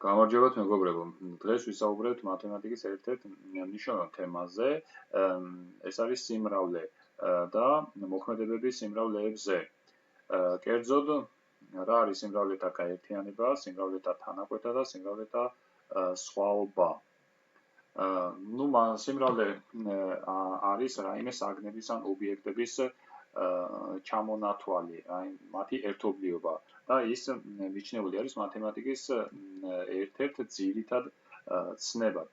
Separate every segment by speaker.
Speaker 1: გამარჯობათ მეგობრებო. დღეს ვისაუბრებთ მათემატიკის ერთ-ერთ მნიშვნელოვან თემაზე. ეს არის სიმრავლე და მოქმედებების სიმრავლეებზე. კერძოდ, რა არის სიმრავლეთა გაერთიანება, სიმრავლეთა თანაკვეთა და სიმრავლეთა სხვაობა. სიმრავლე არის რაიმე საგნების ან ობიექტების ჩამონათვალი, მათი ერთობლიობა და ის მიჩნეული არის მათემატიკის ერთ-ერთ ძირითად ცნებად.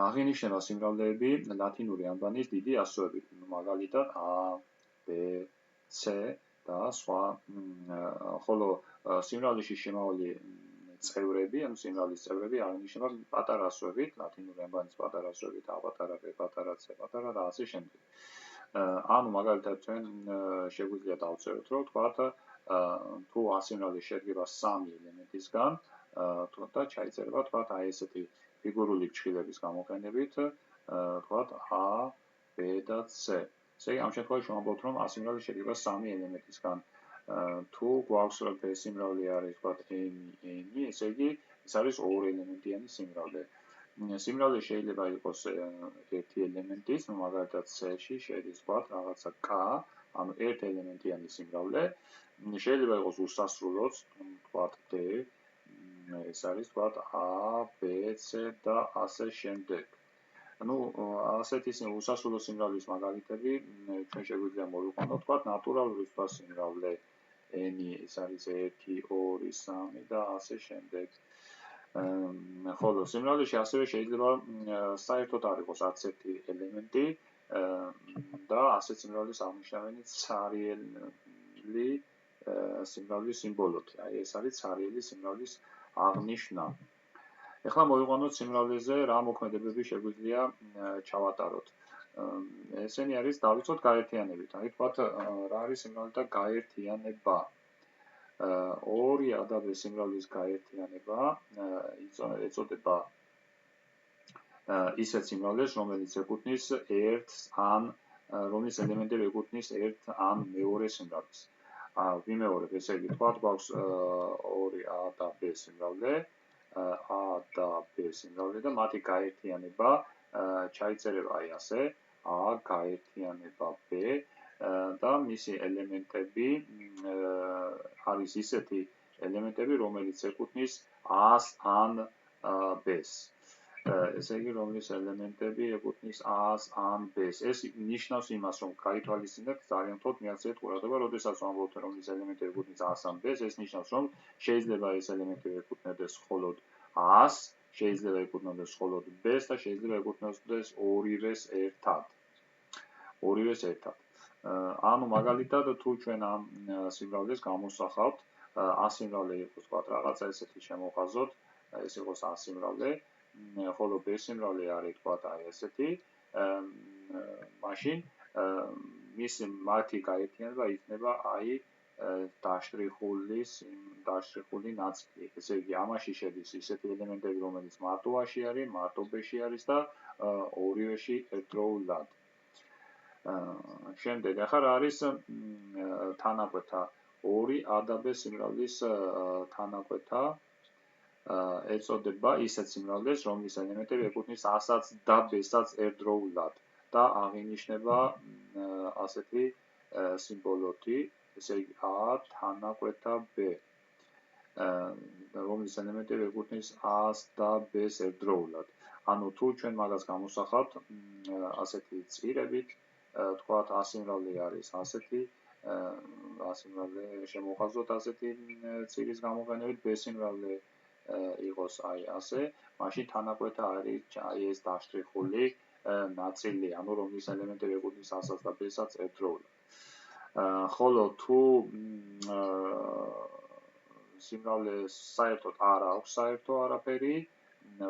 Speaker 1: აღინიშნება სიმრავლეები ლათინური ანბანის დიდი ასოებით, მაგალითად A, B, C და სხვა, ხოლო სიმრავლეში შემავალი წევრები, ანუ სიმრავლის წევრები აღინიშნება პატარა ასოებით, ლათინური ანბანის პატარა ასოებით, A პატარა, B პატარა, C პატარა და ასე შემდეგ. ანუ მაგალითად ჩვენ შეგვიძლია დავწეროთ, რომ თქვათ, თუ ასიმრავლე შედგება 3 ელემენტისგან, და ჩაიწერება თქვათ აი ესეთი ფიგურული ფრჩხილების გამოყენებით, თქვათ A, B და C. ესე იგი, ამ შემთხვევაში ვამბობთ, რომ ასიმრავლე შედგება 3 ელემენტისგან. თუ გვაქვს რომ B სიმრავლე არის თქვათ n, ესე იგი, ეს არის 2 ელემენტიანი სიმრავლე. სიმრავლე შეიძლება იყოს ერთი ელემენტის, მაგალითად C-ში შედის თქვათ რაღაცა K, ანუ ერთ ელემენტიანი სიმრავლე. შეიძლება იყოს უსასრულოც, თქვათ D, ეს არის თქვათ A, B, C და ასე შემდეგ. ასეთი უსასრულო სიმრავლის მაგალითები ჩვენ შეგვიძლია მოვიყვანოთ, თქვათ ნატურალური სხვა სიმრავლე n, ეს არის 1, 2, 3 და ასე შემდეგ. ხოლო სიმრავლეში ასევე შეიძლება საერთოდ არ იყოს არც ერთი ელემენტი და ასეთ სიმრავლის აღნიშნავენ ცარიელი სიმრავლის სიმბოლოთი. აი ეს არის ცარიელი სიმრავლის აღნიშვნა. ეხლა მოვიყვანოთ სიმრავლეზე რა მოქმედებები შეგვიძლია ჩავატაროთ. ესენი არის დავიწყოთ გაერთიანებით. აი თქვათ რა არის სიმრავლეთა გაერთიანება. 2 A და B სიმრავლის გაერთიანება ეწოდება ისეთ სიმრავლეს, რომელიც ეკუთვნის ერთს ან რომლის ელემენტები ეკუთვნის ერთ ან მეორე სიმრავლეს. ვიმეორებ, ესე იგი, თქვათ გვაქვს 2 A და B სიმრავლე, A და B სიმრავლე და მათი გაერთიანება ჩაიწერება აი ასე, A გაერთიანება B და მისი ელემენტები არის ისეთი ელემენტები, რომელიც ეკუთვნის A-ს ან B-ს. ესე იგი, რომლის ელემენტები ეკუთვნის A-ს ან B-ს. ეს ნიშნავს იმას, რომ გაითვალისწინებთ ძალიან თოთ მიაქციეთ ყურადღება, როდესაც ვამბობთ, რომლის ელემენტები ეკუთვნის A-ს ან B-ს, ეს ნიშნავს, რომ შეიძლება ეს ელემენტები ეკუთვნოდეს მხოლოდ A-ს, შეიძლება ეკუთვნოდეს მხოლოდ B-ს და შეიძლება ეკუთვნოდეს ორივეს ერთად. ანუ მაგალითად თუ ჩვენ ამ სიმრავლეს გამოსახავთ, A სიმრავლე იყოს თქვათ რაღაცა ესეთი შემოღაზოთ, ეს იყოს A სიმრავლე, ხოლო B სიმრავლე არის თქვათ აი ესეთი, მაშინ მათი გაერთიანება იქნება აი დაშტრიხული ნაწილი. ესე იგი, ამაში შედის ისეთი ელემენტები, რომელიც მარტო A-ში არის, მარტო B-ში არის და ორივეში ერთდროულად. შემდეგ, ახლა რა არის თანაკვეთა? 2 A და B სიმრავლის თანაკვეთა ეწოდება ისეთ სიმრავლეს, რომლის ელემენტები ეკუთვნის A-საც და B-საც ერთდროულად და აღინიშნება ასეთი სიმბოლოთი, ესე იგი A თანაკვეთა B, რომლის ელემენტები ეკუთვნის A-ს და B-ს ერთდროულად. ანუ თუ ჩვენ მაგას გამოსახავთ ასეთი წირებით, თქვათ A სიმრავლე არის ასეთი, A სიმრავლე შემოხაზოთ ასეთი წირის გამოყენებით, B სიმრავლე იყოს აი ასე, მაშინ თანაკვეთა არის აი ეს დაშტრიხული ნაწილი, ანუ რომლის ელემენტები ეკუთვნის A-საც და B-საც ერთდროულად. ხოლო თუ სიმრავლეს საერთოდ არ აქვს საერთო არაფერი,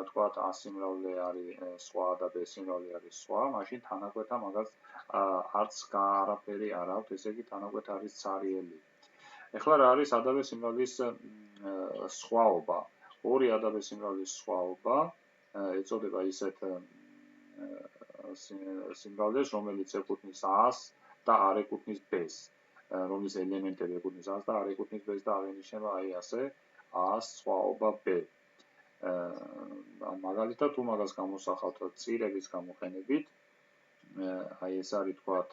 Speaker 1: თქვათ A სიმრავლე არის სხვა და B სიმრავლე არის სხვა, მაშინ თანაკვეთა მაგას არც არაფერი არ აქვს, ესე იგი თანაკვეთა არის ცარიელი. ეხლა რა არის A და B სიმრავლის სხვაობა? 2 A და B სიმრავლის სხვაობა ეწოდება ისეთ სიმრავლეს, რომელიც ეკუთვნის A-ს და არ ეკუთვნის B-ს, რომლის ელემენტები ეკუთვნის A-ს და არ ეკუთვნის B-ს და აღინიშნება აი ასე, A-ს სხვაობა B. მაგალითად, თუ მაგას გამოსახავთ წირების გამოყენებით, აი ეს არის თქვათ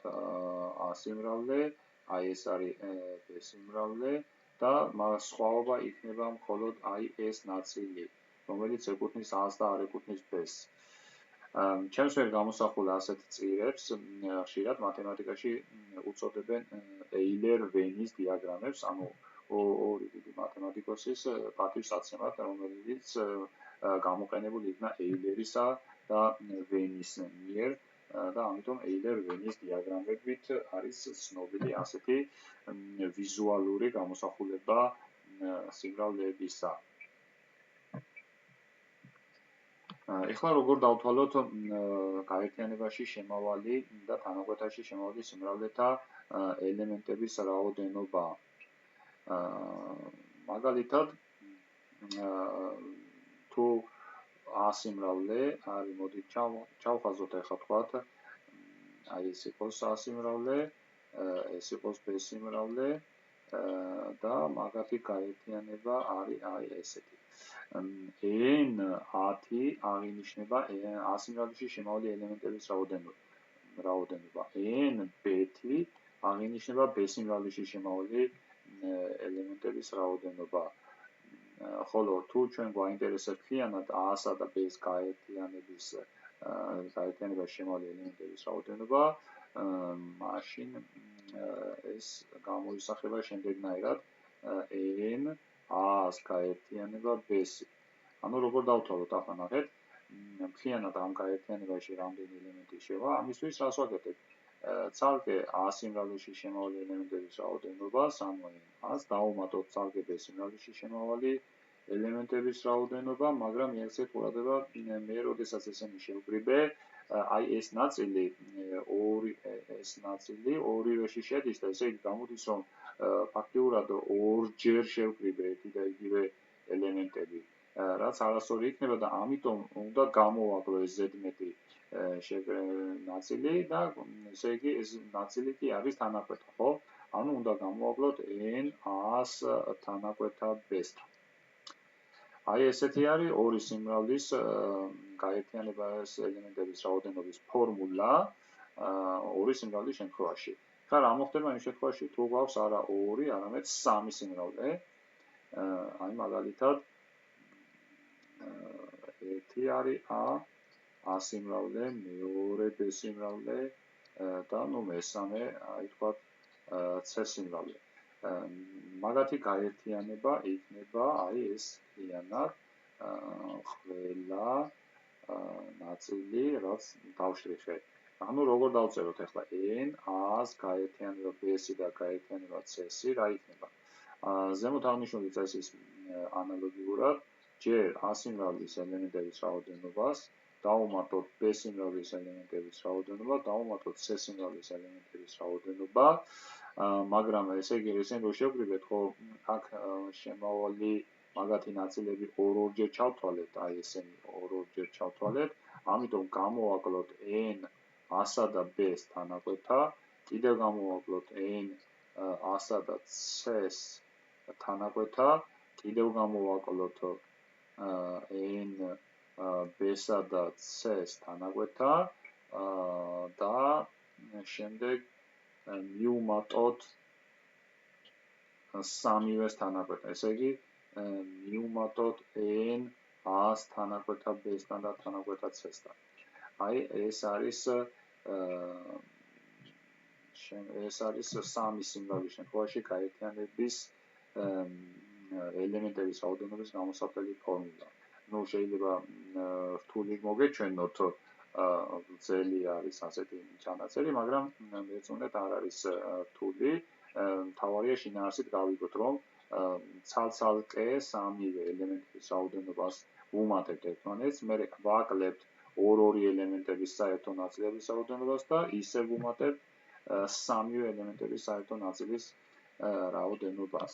Speaker 1: A სიმრავლე, აი ეს არის B სიმრავლე და მაგას სხვაობა იქნება მხოლოდ აი ეს ნაწილი, რომელიც ეკუთვნის A-ს და არ ეკუთვნის B-ს. ჩემს ვერ გამოსახულ ასეთ წირებს ხშირად მათემატიკაში უწოდებენ ეილერ-ვენის დიაგრამებს, ანუ ორი დიდი მათემატიკოსის პატივსაცემად, რომელიც გამოყენებული იქნა ეილერისა და ვენის მიერ და ამიტომ ეილერ-ვენის დიაგრამებით არის ცნობილი ასეთი ვიზუალური გამოსახულება სიმრავლეებისა. ეხლა როგორ დავთვალოთ გაერთიანებაში შემავალი და თანაკვეთაში შემავალი სიმრავლეთა ელემენტების რაოდენობა. მაგალითად, თუ A სიმრავლე არის, მოდით ჩავხაზოთ ახლა თქვათ, აი ეს იყოს A სიმრავლე, ეს იყოს B სიმრავლე და მაგათი გაერთიანება არის აი ესეთი. n 10 აღინიშნება A სიმრავლეში შემავალი ელემენტების რაოდენობა. n b-ი აღინიშნება B სიმრავლეში შემავალი ელემენტების რაოდენობა. ხოლო თუ ჩვენ გვაინტერესებს მთლიანად A-სა და B-ს გაერთიანებაში შემავალი ელემენტების რაოდენობა, მაშინ ეს გამოისახება შემდეგნაირად n A-ს გაერთიანება B-ს. ანუ როგორ დავთვალოთ ახლა ნახეთ, მთლიანად ამ გაერთიანებაში რამდენი ელემენტი შევა, ამისთვის რას ვაკეთებ? ცალკე A სიმრავლეში შემავალი ელემენტების რაოდენობას, ანუ n-ს დავუმატოთ ცალკე B სიმრავლეში შემავალი ელემენტების რაოდენობა, მაგრამ მიაქცეთ ყურადღება, მე როდესაც ესენი შევკრიბე, აი ეს ნაწილი ორივეში შედის და ესე იგი გამოდის, რომ ფაქტიურად ორჯერ შევკრიბე ერთი და იგივე ელემენტები, რაც არასწორი იქნება და ამიტომ უნდა გამოვაკლო ეს ზედმეტი ნაწილი და ესე იგი ეს ნაწილი კი არის თანაკვეთა, ხო? ანუ უნდა გამოვაკლოთ n A-ს თანაკვეთა B-სთან. აი ესეთი არის ორი სიმრავლის გაერთიანების ელემენტების რაოდენობის ფორმულა ორი სიმრავლის შემთხვევაში. ხა რა მოხდება იმ შემთხვევაში, თუ გვაქვს არა 2, არამედ 3 სიმრავლე? აი მაგალითად ერთი არის A სიმრავლე, მეორე B სიმრავლე და მესამე, აი თქვათ C სიმრავლე. მაგათი გაერთიანება იქნება აი ეს მთლიანად ყველა ნაწილი, რაც დავშრიხე. ანუ როგორ დავწეროთ ახლა n A-ს გაერთიანება B-სი და გაერთიანება C-სი რა იქნება? ზემოთ აღნიშნული წესის ანალოგიურად, ჯერ A სიმრავლის ელემენტების რაოდენობას დავუმატოთ B სიმრავლის ელემენტების რაოდენობა, დავუმატოთ C სიმრავლის ელემენტების რაოდენობა, მაგრამ ესე იგი ესენ რო შევკრიბეთ, ხო აქ შემავალი მაგათი ნაწილები ორ-ორჯერ ჩავთვალეთ, აი ესენი ორ-ორჯერ ჩავთვალეთ, ამიტომ გამოვაკლოთ n A-სა და B-ს თანაკვეთა, კიდევ გამოვაკლოთ n A-სა და C-ს თანაკვეთა, კიდევ გამოვაკლოთ n B-სა და C-ს თანაკვეთა და შემდეგ მივუმატოთ სამივეს თანაკვეთა. ესე იგი მივუმატოთ n A-ს თანაკვეთა B-სთან და თანაკვეთა C-სთან. აი ეს არის სამი სიმრავლის შემთხვევაში გაერთიანების ელემენტების რაოდენობის გამოსახული ფორმულა. ნუ შეიძლება რთული მოგეჩვენოთ, ძელი არის ასეთი ჩანაწერი, მაგრამ მეწონეთ არ არის რთული. მთავარია შინაარსით გავიგოთ, რომ ცალ-ცალკე სამივე ელემენტების რაოდენობას ვუმატებთ ერთმანეთს, მე ვაკლებთ ორ-ორი ელემენტების საერთო ნაწილების რაოდენობას და ისევ ვუმატებთ სამივე ელემენტების საერთო ნაწილის რაოდენობას.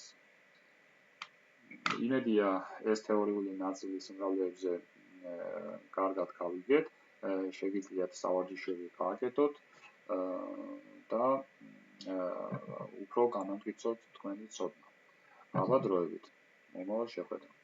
Speaker 1: იმედია ეს თეორიული ნაწილი სიმრავლეებზე კარგად გავიგეთ, შეგიძლიათ სავარჯიშოები გააკეთოთ და უფრო განამტკიცოთ თქვენი ცოდნა. აბა დროებით. მომავალ შეხვედრამდე.